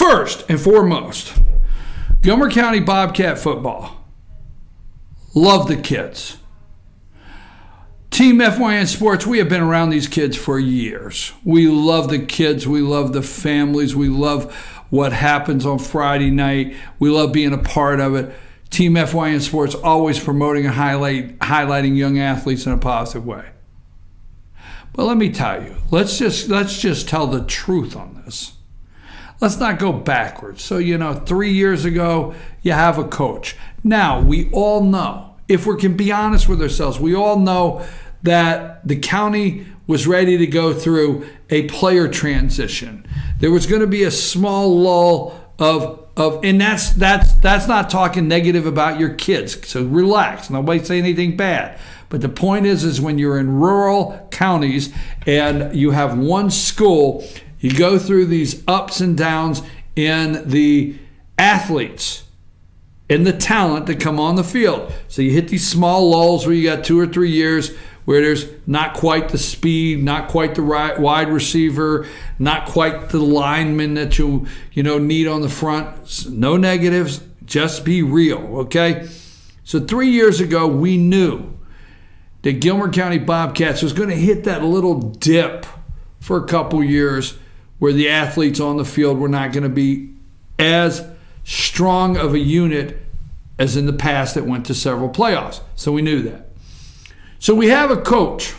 First and foremost, Gilmer County Bobcat football. Love the kids. Team FYN Sports, we have been around these kids for years. We love the kids. We love the families. We love what happens on Friday night. We love being a part of it. Team FYN Sports always promoting and highlighting young athletes in a positive way. But let me tell you, let's just tell the truth on this. Let's not go backwards. So, 3 years ago, you have a coach. Now, we all know, if we can be honest with ourselves, we all know that the county was ready to go through a player transition. There was going to be a small lull and that's not talking negative about your kids. So relax. Nobody say anything bad. But the point is when you're in rural counties and you have one school, you go through these ups and downs in the athletes and the talent that come on the field. So you hit these small lulls where you got 2 or 3 years where there's not quite the speed, not quite the wide receiver, not quite the lineman that you need on the front. No negatives, just be real, okay? So 3 years ago, we knew that Gilmer County Bobcats was going to hit that little dip for a couple years where the athletes on the field were not going to be as strong of a unit as in the past that went to several playoffs. So we knew that. So we have a coach.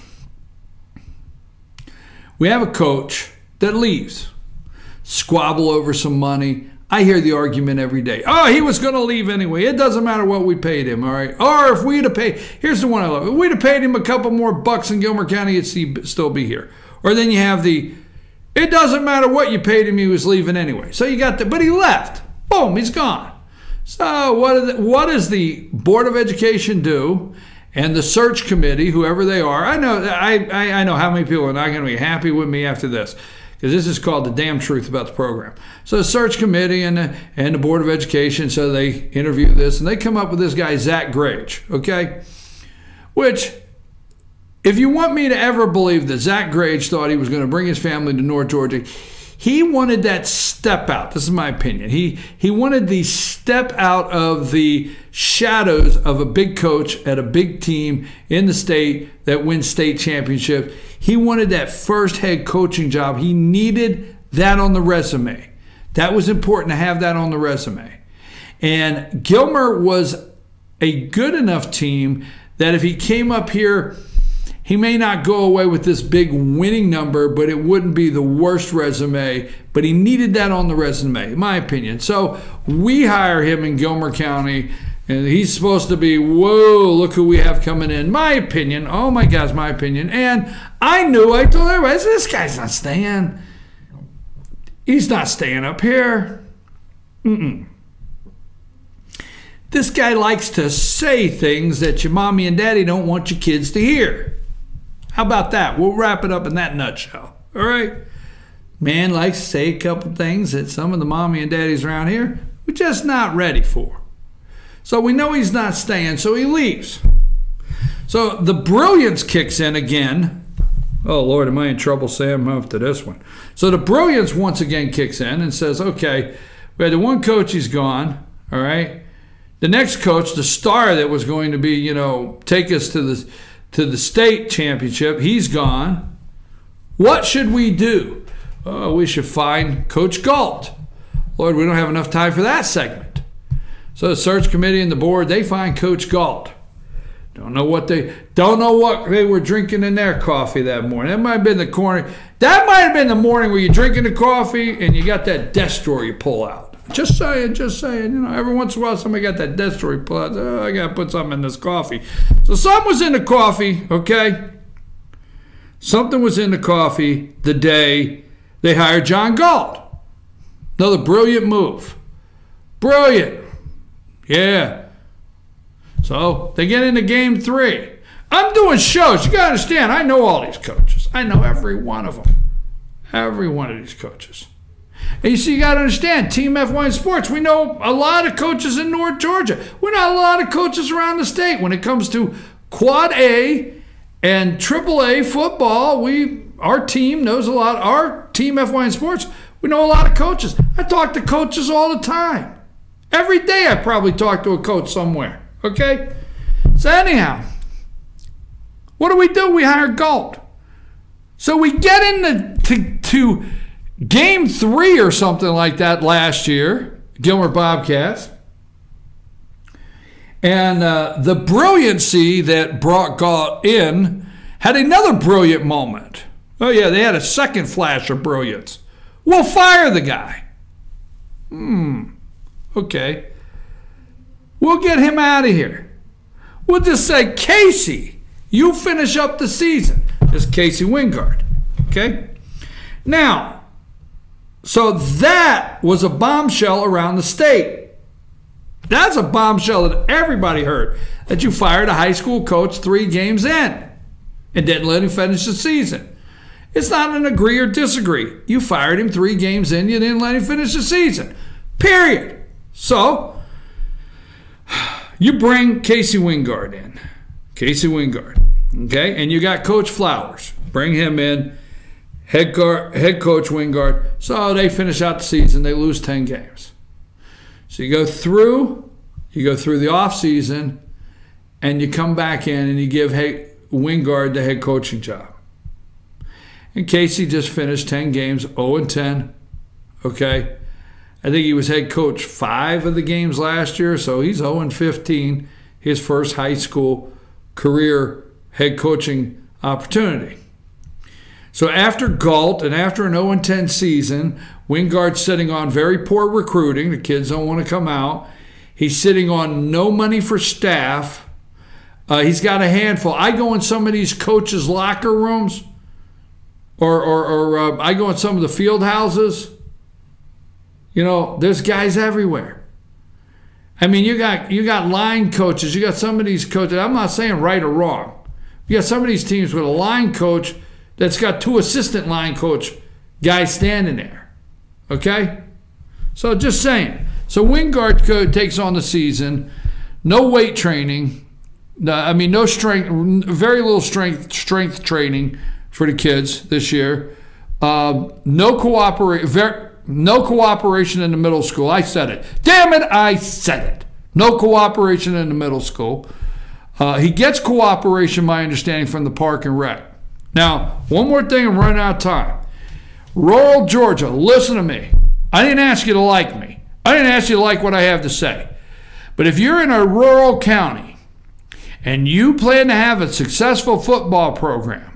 We have a coach that leaves. Squabble over some money. I hear the argument every day. Oh, he was going to leave anyway. It doesn't matter what we paid him, all right? Or if we'd have paid, here's the one I love. If we'd have paid him a couple more bucks in Gilmer County, he'd still be here. Or then you have the, it doesn't matter what you paid him, he was leaving anyway. So you got the, but he left. Boom, he's gone. So what does the Board of Education do? And the search committee, whoever they are, I know how many people are not going to be happy with me after this, because this is called the damn truth about the program. So the search committee and the Board of Education, so they interview this, and they come up with this guy, Zach Grage, okay? Which, if you want me to ever believe that Zach Grage thought he was going to bring his family to North Georgia, he wanted that step out. This is my opinion. He wanted the step out of the shadows of a big coach at a big team in the state that wins state championships. He wanted that first head coaching job. He needed that on the resume. That was important to have that on the resume. And Gilmer was a good enough team that if he came up here, he may not go away with this big winning number, but it wouldn't be the worst resume. But he needed that on the resume, in my opinion. So we hire him in Gilmer County, and he's supposed to be, whoa, look who we have coming in. My opinion, oh my gosh, my opinion. And I told everybody, this guy's not staying. He's not staying up here. This guy likes to say things that your mommy and daddy don't want your kids to hear. How about that? We'll wrap it up in that nutshell. All right? Man likes to say a couple things that some of the mommy and daddies around here we're just not ready for. So we know he's not staying, so he leaves. So the brilliance kicks in again. Oh, Lord, am I in trouble saying move to this one? So the brilliance once again kicks in and says, okay, we had the one coach, he's gone, all right? The next coach, the star that was going to be, take us to the state championship, he's gone. What should we do? Oh, we should find Coach Galt. Lord, we don't have enough time for that segment. So the search committee and the board, they find Coach Galt. Don't know what they were drinking in their coffee that morning. That might have been the corner. That might have been the morning where you're drinking the coffee and you got that desk drawer you pull out. Just saying. Every once in a while somebody got that desk drawer you pull out. Oh, I got to put something in this coffee. So something was in the coffee, okay? Something was in the coffee the day they hired John Galt. Another brilliant move. Brilliant. Yeah. So they get into game 3. I'm doing shows. You got to understand, I know all these coaches. I know every one of them. Every one of these coaches. And you see, you got to understand, Team FYN Sports, we know a lot of coaches in North Georgia. We know a lot of coaches around the state. When it comes to Quad A and Triple A football, our team knows a lot. Our Team FYN Sports, we know a lot of coaches. I talk to coaches all the time. Every day I probably talk to a coach somewhere, okay? So anyhow, what do? We hire Galt. So we get into game 3 or something like that last year, Gilmer Bobcats. And the brilliancy that brought Galt in had another brilliant moment. Oh, yeah, they had a second flash of brilliance. We'll fire the guy. Okay. We'll get him out of here. We'll just say, Casey, you finish up the season. This is Casey Wingard. Okay? Now, so that was a bombshell around the state. That's a bombshell that everybody heard, that you fired a high school coach 3 games in and didn't let him finish the season. It's not an agree or disagree. You fired him 3 games in, you didn't let him finish the season. Period. So, you bring Casey Wingard in. Casey Wingard. Okay? And you got Coach Flowers. Bring him in. Head coach Wingard. So they finish out the season. They lose 10 games. So you go through the offseason, and you come back in and you give Wingard the head coaching job. And Casey just finished 10 games, 0-10. Okay? I think he was head coach 5 of the games last year, so he's 0-15, his first high school career head coaching opportunity. So after Galt and after an 0-10 season, Wingard's sitting on very poor recruiting. The kids don't want to come out. He's sitting on no money for staff. He's got a handful. I go in some of these coaches' locker rooms, or I go in some of the field houses. You know, there's guys everywhere. I mean, you got line coaches. You got some of these coaches. I'm not saying right or wrong. You got some of these teams with a line coach that's got 2 assistant line coach guys standing there. Okay? So just saying. So Wingard takes on the season. No weight training. No strength, very little strength training for the kids this year. No cooperation in the middle school. I said it. Damn it, I said it. No cooperation in the middle school. He gets cooperation, my understanding, from the Park and Rec. Now, one more thing, I'm running out of time. Rural Georgia, listen to me. I didn't ask you to like me. I didn't ask you to like what I have to say. But if you're in a rural county and you plan to have a successful football program,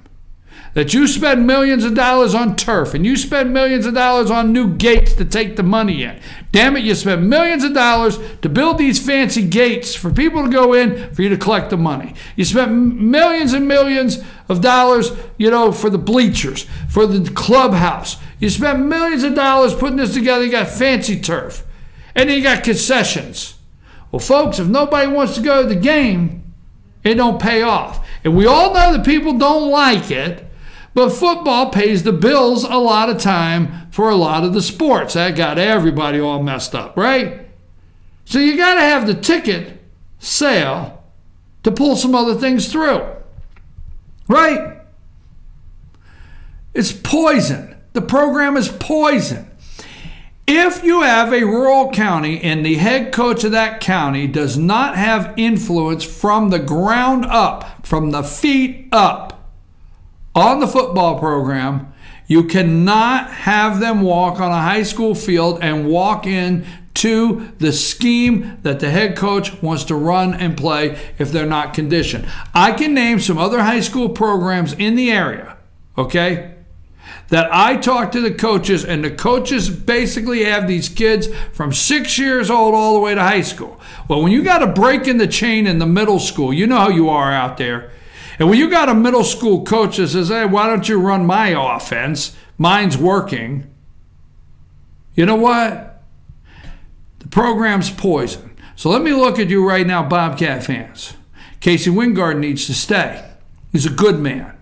that you spend millions of dollars on turf and you spend millions of dollars on new gates to take the money in. Damn it, you spend millions of dollars to build these fancy gates for people to go in for you to collect the money. You spent millions and millions of dollars, for the bleachers, for the clubhouse. You spent millions of dollars putting this together. You got fancy turf. And then you got concessions. Well, folks, if nobody wants to go to the game, it don't pay off. And we all know that people don't like it. But football pays the bills a lot of time for a lot of the sports. That got everybody all messed up, right? So you got to have the ticket sale to pull some other things through, right? It's poison. The program is poison. If you have a rural county and the head coach of that county does not have influence from the ground up, from the feet up, on the football program, you cannot have them walk on a high school field and walk in to the scheme that the head coach wants to run and play if they're not conditioned. I can name some other high school programs in the area, okay, that I talk to the coaches, and the coaches basically have these kids from 6 years old all the way to high school. Well, when you got a break in the chain in the middle school, you know how you are out there. And when you got a middle school coach that says, hey, why don't you run my offense? Mine's working. You know what? The program's poison. So let me look at you right now, Bobcat fans. Casey Wingard needs to stay. He's a good man.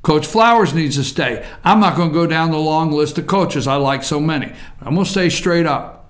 Coach Flowers needs to stay. I'm not going to go down the long list of coaches. I like so many. I'm going to say straight up.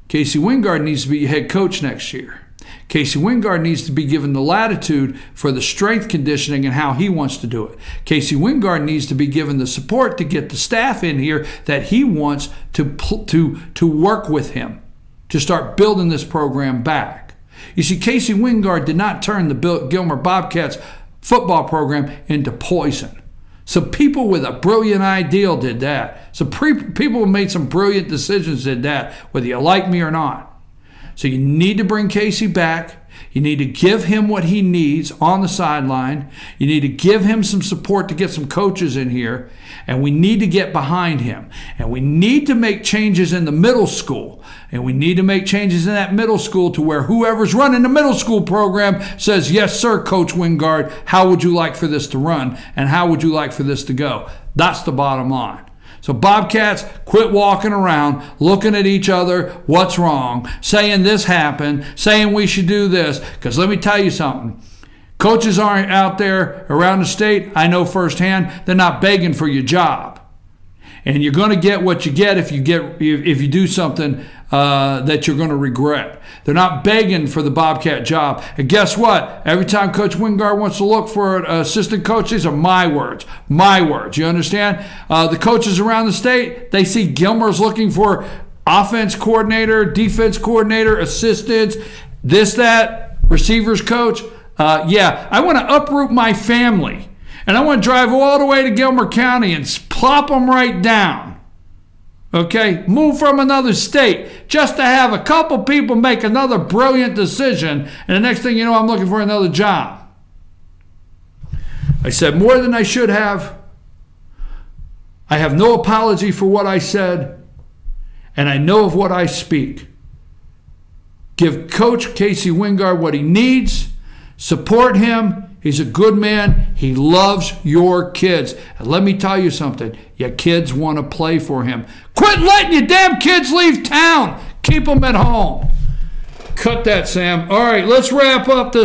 Casey Wingard needs to be head coach next year. Casey Wingard needs to be given the latitude for the strength conditioning and how he wants to do it. Casey Wingard needs to be given the support to get the staff in here that he wants to work with him to start building this program back. You see, Casey Wingard did not turn the Gilmer Bobcats football program into poison. Some people with a brilliant idea did that. Some people who made some brilliant decisions did that, whether you like me or not. So you need to bring Casey back. You need to give him what he needs on the sideline. You need to give him some support to get some coaches in here. And we need to get behind him. And we need to make changes in the middle school. And we need to make changes in that middle school to where whoever's running the middle school program says, yes, sir, Coach Wingard, how would you like for this to run? And how would you like for this to go? That's the bottom line. So Bobcats, quit walking around, looking at each other, what's wrong, saying this happened, saying we should do this. Because let me tell you something. Coaches aren't out there around the state, I know firsthand, they're not begging for your job. And you're going to get what you get if you do something that you're going to regret. They're not begging for the Bobcat job. And guess what? Every time Coach Wingard wants to look for an assistant coach, these are my words. My words. You understand? The coaches around the state, they see Gilmer's looking for offense coordinator, defense coordinator, assistants, this, that, receivers coach. Yeah, I want to uproot my family. And I want to drive all the way to Gilmer County and plop them right down. Okay, move from another state just to have a couple people make another brilliant decision, and the next thing you know, I'm looking for another job. I said more than I should have. I have no apology for what I said, and I know of what I speak. Give Coach Casey Wingard what he needs. Support him. He's a good man. He loves your kids. And let me tell you something. Your kids want to play for him. Quit letting your damn kids leave town. Keep them at home. Cut that, Sam. All right, let's wrap up this.